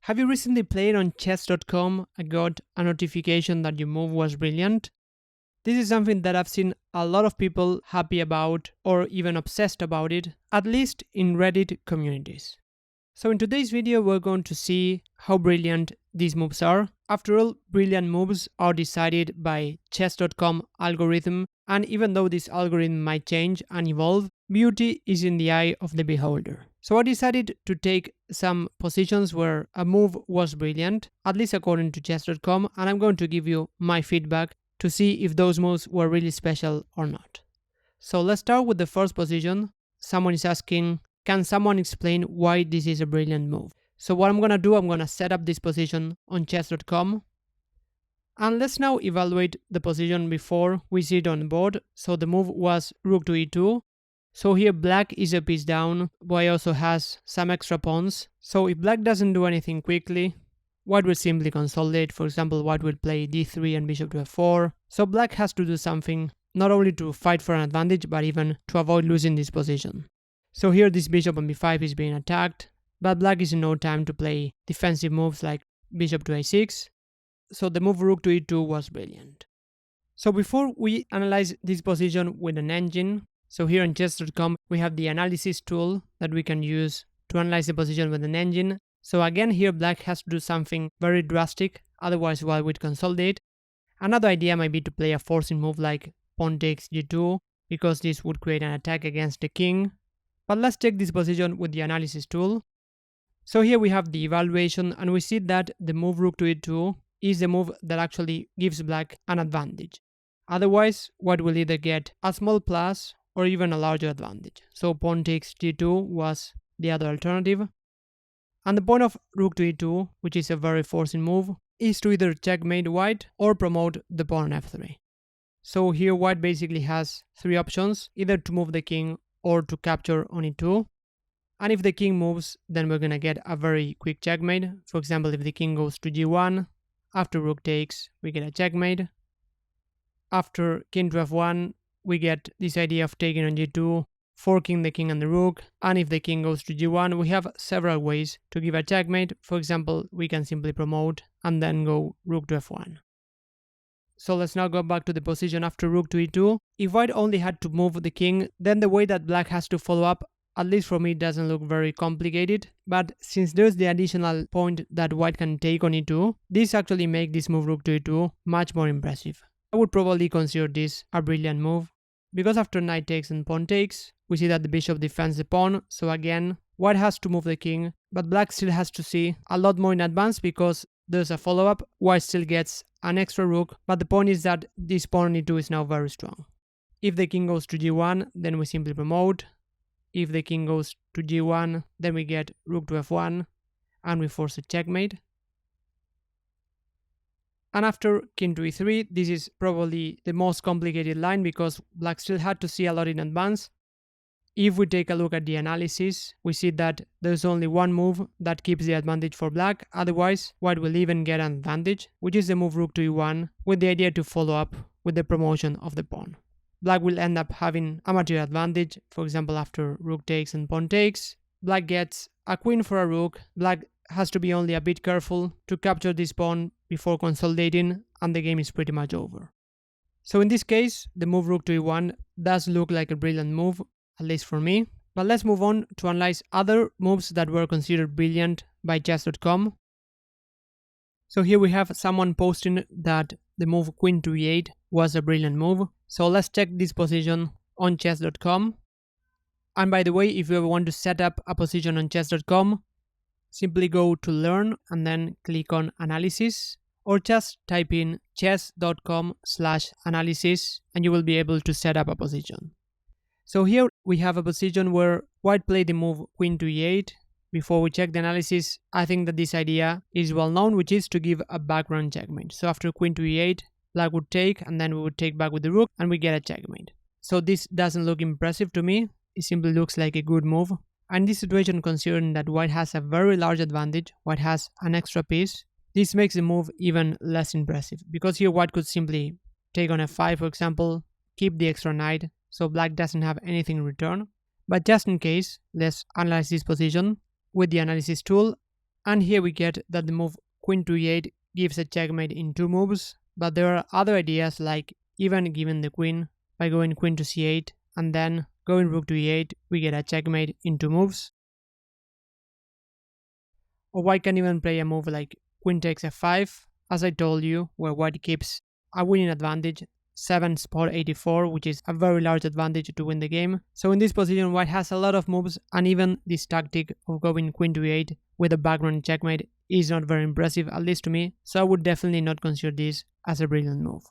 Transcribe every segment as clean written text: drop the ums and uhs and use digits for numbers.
Have you recently played on chess.com and got a notification that your move was brilliant? This is something that I've seen a lot of people happy about or even obsessed about it, at least in Reddit communities. So in today's video we're going to see how brilliant these moves are. After all, brilliant moves are decided by chess.com algorithm, and even though this algorithm might change and evolve, beauty is in the eye of the beholder. So I decided to take some positions where a move was brilliant, at least according to chess.com, and I'm going to give you my feedback to see if those moves were really special or not. So let's start with the first position. Someone is asking, can someone explain why this is a brilliant move? So what I'm gonna do, I'm gonna set up this position on chess.com. And let's now evaluate the position before we see it on the board. So the move was rook to e2. So here black is a piece down, white also has some extra pawns. So if black doesn't do anything quickly, white will simply consolidate. For example, white will play d3 and bishop to f4. So black has to do something, not only to fight for an advantage, but even to avoid losing this position. So here this bishop on b5 is being attacked, but black is in no time to play defensive moves like bishop to a6. So the move rook to e2 was brilliant. So before we analyze this position with an engine, so here on chess.com we have the analysis tool that we can use to analyze the position with an engine. So again here black has to do something very drastic, otherwise white would consolidate. Another idea might be to play a forcing move like pawn takes g2, because this would create an attack against the king. But let's check this position with the analysis tool. So here we have the evaluation, and we see that the move rook to e2 is the move that actually gives black an advantage. Otherwise, white will either get a small plus or even a larger advantage. So pawn takes g2 was the other alternative. And the point of rook to e2, which is a very forcing move, is to either checkmate white or promote the pawn on f3. So here white basically has three options, either to move the king or to capture on e2. And if the king moves, then we're gonna get a very quick checkmate. For example, if the king goes to g1, after rook takes, we get a checkmate. After king to f1, we get this idea of taking on g2, forking the king and the rook. And if the king goes to g1, we have several ways to give a checkmate. For example, we can simply promote and then go rook to f1. So let's now go back to the position after rook to e2. If white only had to move the king, then the way that black has to follow up, at least for me, doesn't look very complicated. But since there's the additional point that white can take on e2, this actually makes this move rook to e2 much more impressive. I would probably consider this a brilliant move, because after knight takes and pawn takes, we see that the bishop defends the pawn. So again, white has to move the king, but black still has to see a lot more in advance because there's a follow-up. White still gets an extra rook, but the point is that this pawn on e2 is now very strong. If the king goes to g1, then we simply promote. If the king goes to g1, then we get rook to f1, and we force a checkmate. And after king to e3, this is probably the most complicated line because black still had to see a lot in advance. If we take a look at the analysis, we see that there's only one move that keeps the advantage for black, otherwise white will even get an advantage, which is the move rook to e1, with the idea to follow up with the promotion of the pawn. Black will end up having a material advantage. For example, after rook takes and pawn takes, black gets a queen for a rook. Black has to be only a bit careful to capture this pawn before consolidating, and the game is pretty much over. So in this case, the move rook to e1 does look like a brilliant move, at least for me. But let's move on to analyze other moves that were considered brilliant by chess.com. So here we have someone posting that the move queen to e8 was a brilliant move. So let's check this position on chess.com. And by the way, if you ever want to set up a position on chess.com, simply go to learn and then click on analysis, or just type in chess.com/analysis and you will be able to set up a position. So here we have a position where white played the move queen to e8. Before we check the analysis, I think that this idea is well known, which is to give a background checkmate. So after queen to e8, black would take, and then we would take back with the rook, and we get a checkmate. So this doesn't look impressive to me. It simply looks like a good move. And in this situation, considering that white has a very large advantage, white has an extra piece, this makes the move even less impressive. Because here white could simply take on f5, for example, keep the extra knight, so black doesn't have anything in return. But just in case, let's analyze this position with the analysis tool. And here we get that the move queen to e8 gives a checkmate in 2 moves, but there are other ideas like even giving the queen by going queen to c8 and then going rook to e8, we get a checkmate in 2 moves. Or white can even play a move like queen takes f5, as I told you, where white keeps a winning advantage, 7 spot 84, which is a very large advantage to win the game. So in this position, white has a lot of moves, and even this tactic of going queen to e8 with a background checkmate is not very impressive, at least to me, so I would definitely not consider this as a brilliant move.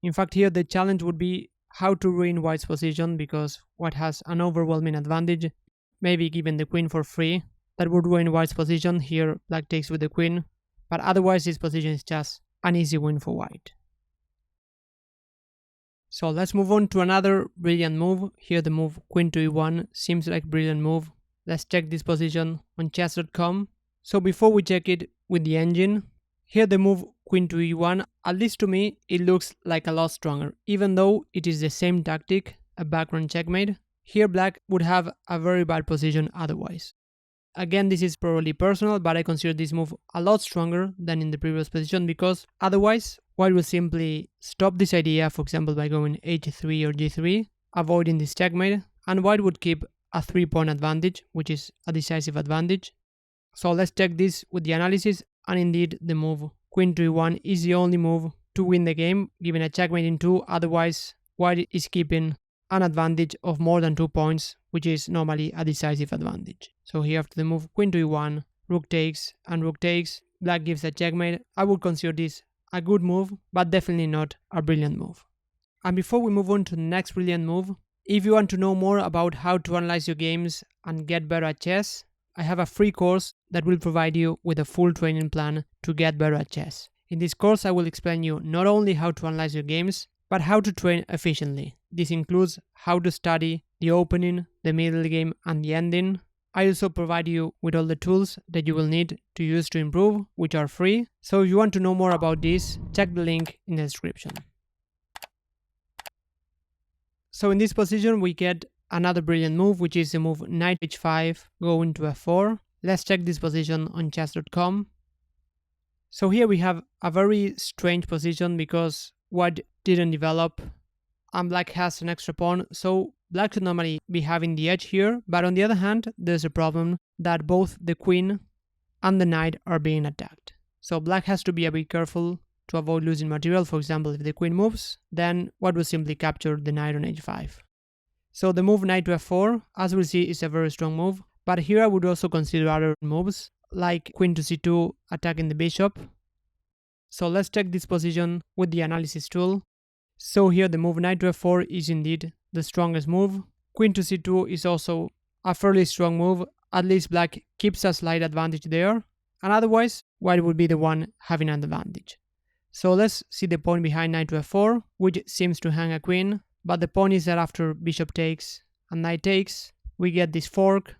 In fact, here the challenge would be how to ruin white's position, because white has an overwhelming advantage, maybe giving the queen for free. That would ruin white's position. Here black takes with the queen, but otherwise this position is just an easy win for white. So let's move on to another brilliant move. Here the move queen to e1 seems like a brilliant move. Let's check this position on chess.com. So before we check it with the engine, here the move queen to e1, at least to me, it looks like a lot stronger. Even though it is the same tactic, a background checkmate, here black would have a very bad position otherwise. Again, this is probably personal, but I consider this move a lot stronger than in the previous position, because otherwise white will simply stop this idea, for example by going h3 or g3, avoiding this checkmate, and white would keep a 3-point advantage, which is a decisive advantage. So let's check this with the analysis, and indeed the move queen to e1 is the only move to win the game, giving a checkmate in 2, otherwise white is keeping an advantage of more than 2 points, which is normally a decisive advantage. So here after the move queen to e1, rook takes and rook takes, black gives a checkmate. I would consider this a good move, but definitely not a brilliant move. And before we move on to the next brilliant move, if you want to know more about how to analyze your games and get better at chess, I have a free course that will provide you with a full training plan to get better at chess. In this course, I will explain you not only how to analyze your games, but how to train efficiently. This includes how to study the opening, the middle game, and the ending. I also provide you with all the tools that you will need to use to improve, which are free. So if you want to know more about this, check the link in the description. So in this position, we get another brilliant move, which is the move knight h5, going to f4. Let's check this position on chess.com. So here we have a very strange position because white didn't develop and black has an extra pawn, so black should normally be having the edge here, but on the other hand there's a problem that both the queen and the knight are being attacked. So black has to be a bit careful to avoid losing material. For example, if the queen moves, then white will simply capture the knight on h5. So the move knight to f4, as we'll see, is a very strong move, but here I would also consider other moves like queen to c2 attacking the bishop. So let's check this position with the analysis tool. So here the move knight to f4 is indeed the strongest move. Queen to c2 is also a fairly strong move. At least black keeps a slight advantage there, and otherwise white would be the one having an advantage. So let's see the point behind knight to f4, which seems to hang a queen, but the point is that after bishop takes and knight takes, we get this fork,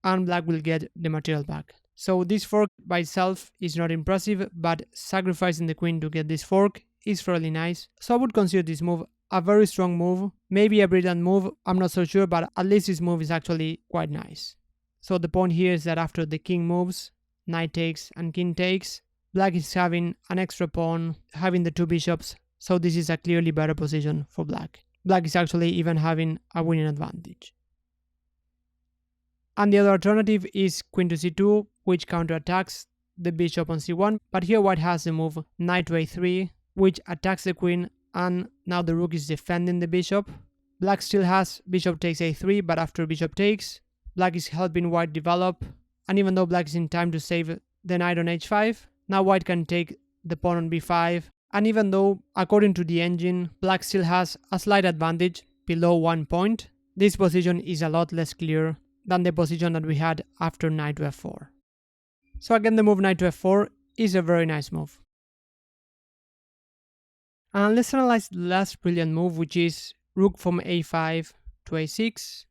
and black will get the material back. So this fork by itself is not impressive, but sacrificing the queen to get this fork is fairly nice. So I would consider this move a very strong move, maybe a brilliant move, I'm not so sure, but at least this move is actually quite nice. So the point here is that after the king moves, knight takes and king takes, black is having an extra pawn, having the 2 bishops, so this is a clearly better position for black. Black is actually even having a winning advantage. And the other alternative is queen to c2, which counterattacks the bishop on c1, but here white has the move knight to a3, which attacks the queen, and now the rook is defending the bishop. Black still has bishop takes a3, but after bishop takes, black is helping white develop, and even though black is in time to save the knight on h5, now white can take the pawn on b5, and even though, according to the engine, black still has a slight advantage below 1 point, this position is a lot less clear than the position that we had after knight to f4. So again, the move knight to f4 is a very nice move. And let's analyze the last brilliant move, which is rook from a5 to a6.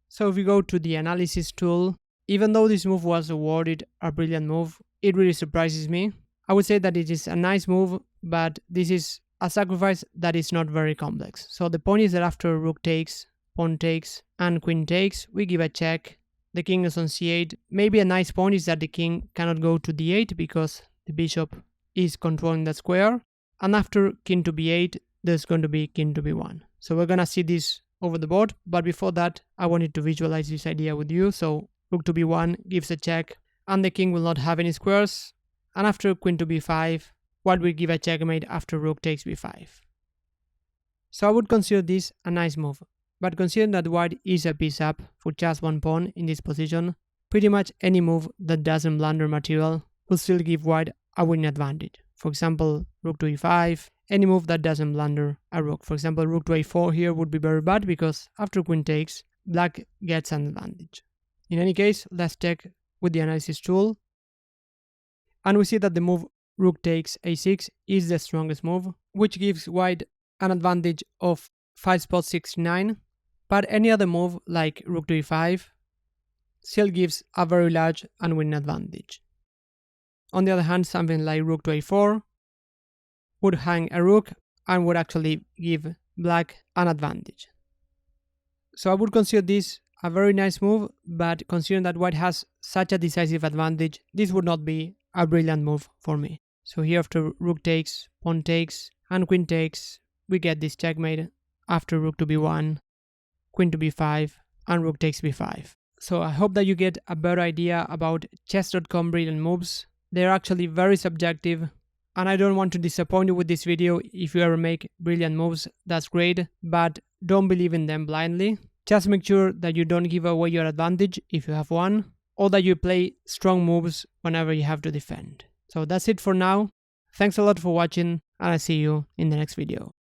So if we go to the analysis tool, even though this move was awarded a brilliant move, it really surprises me. I would say that it is a nice move, but this is a sacrifice that is not very complex. So the point is that after rook takes, pawn takes, and queen takes, we give a check. the king is on c8. Maybe a nice point is that the king cannot go to d8 because the bishop is controlling the square. And after king to b8, there's going to be king to b1. So we're going to see this over the board. But before that, I wanted to visualize this idea with you. So rook to b1 gives a check, and the king will not have any squares. And after queen to b5, white will give a checkmate after rook takes b5. So I would consider this a nice move. But considering that white is a piece up for just one pawn in this position, pretty much any move that doesn't blunder material will still give white a winning advantage. For example, rook to e5, any move that doesn't blunder a rook. For example, rook to a4 here would be very bad because after queen takes, black gets an advantage. In any case, let's check with the analysis tool. And we see that the move rook takes a6 is the strongest move, which gives white an advantage of 5 spot 69. But any other move like rook to e5 still gives a very large and winning advantage. On the other hand, something like rook to a4 would hang a rook and would actually give black an advantage. So I would consider this a very nice move, but considering that white has such a decisive advantage, this would not be a brilliant move for me. So here after rook takes, pawn takes, and queen takes, we get this checkmate after rook to b1, queen to b5, and rook takes b5. So I hope that you get a better idea about chess.com brilliant moves. They're actually very subjective, and I don't want to disappoint you with this video. If you ever make brilliant moves, that's great, but don't believe in them blindly. Just make sure that you don't give away your advantage if you have one, or that you play strong moves whenever you have to defend. So that's it for now. Thanks a lot for watching, and I'll see you in the next video.